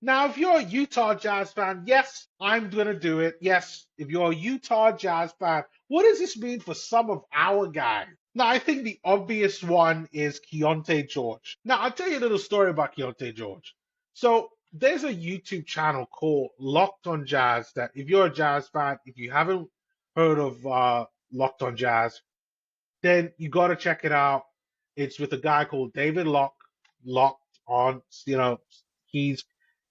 Now, if you're a Utah Jazz fan, yes, I'm going to do it. Yes, if you're a Utah Jazz fan, what does this mean for some of our guys? Now, I think the obvious one is Keyonte George. Now, I'll tell you a little story about Keyonte George. So, there's a YouTube channel called Locked on Jazz that if you're a Jazz fan, if you haven't heard of Locked on Jazz, then you got to check it out. It's with a guy called David Locked on. He's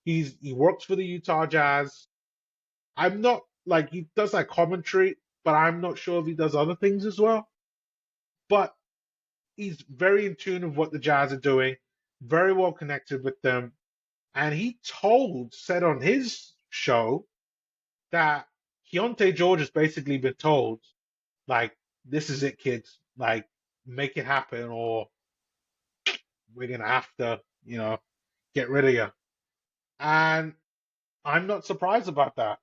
he works for the Utah Jazz. I'm not like he does like commentary, but I'm not sure if he does other things as well. But he's very in tune of what the Jazz are doing, very well connected with them, and he said on his show that Keontae George has basically been told like, this is it, kids. Like, make it happen, or we're gonna have to, get rid of you. And I'm not surprised about that.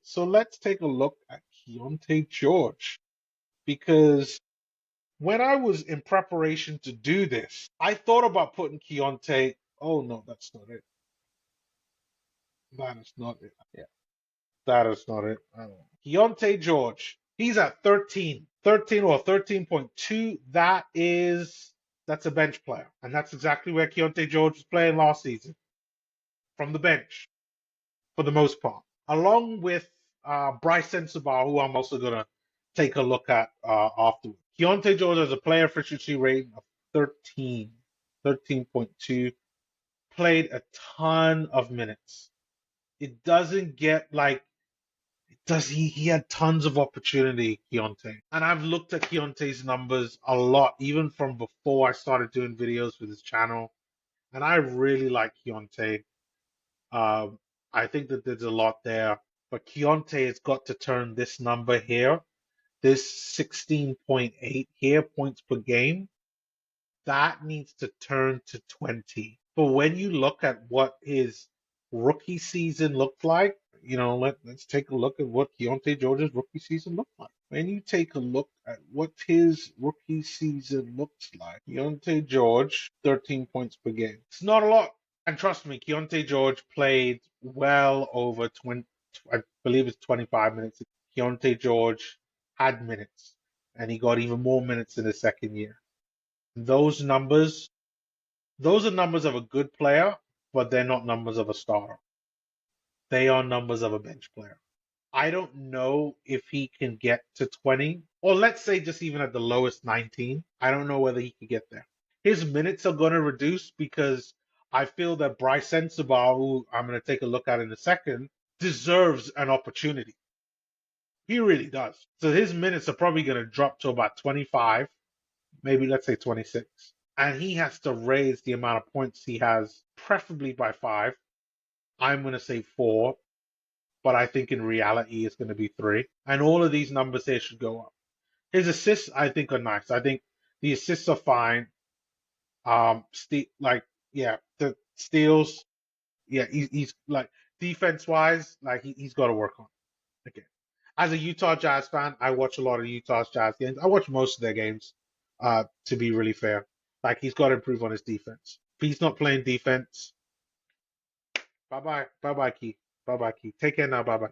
So let's take a look at Keontae George. Because when I was in preparation to do this, I thought about putting Keontae. Oh no, that's not it. That is not it. Yeah, that is not it. Keontae George. He's at 13. 13 or 13.2. That's a bench player. And that's exactly where Keontae George was playing last season. From the bench, for the most part. Along with Bryce Sensabaugh, who I'm also going to take a look at afterwards. Keontae George has a player efficiency rating of 13, 13.2. Played a ton of minutes. It doesn't get like does he had tons of opportunity, Keontae. And I've looked at Keontae's numbers a lot, even from before I started doing videos with his channel. And I really like Keontae. I think that there's a lot there. But Keontae has got to turn this number here, this 16.8 here, points per game. That needs to turn to 20. But when you look at what his rookie season looked like, let's take a look at what Keontae George's rookie season looked like. When you take a look at what his rookie season looks like, Keontae George, 13 points per game. It's not a lot. And trust me, Keontae George played well over 20, I believe it's 25 minutes. Keontae George had minutes, and he got even more minutes in his second year. Those numbers, those are numbers of a good player, but they're not numbers of a starter. They are numbers of a bench player. I don't know if he can get to 20, or let's say just even at the lowest 19. I don't know whether he can get there. His minutes are going to reduce because I feel that Bryce Sensabaugh, who I'm going to take a look at in a second, deserves an opportunity. He really does. So his minutes are probably going to drop to about 25, maybe let's say 26. And he has to raise the amount of points he has, preferably by 5. I'm going to say 4, but I think in reality it's going to be 3. And all of these numbers here should go up. His assists, I think, are nice. I think the assists are fine. The steals, yeah, he's like defense wise, like he's got to work on. Okay. As a Utah Jazz fan, I watch a lot of Utah Jazz games. I watch most of their games, to be really fair. Like he's got to improve on his defense. If he's not playing defense, bye bye, Key, bye bye, Key. Take care now, bye bye.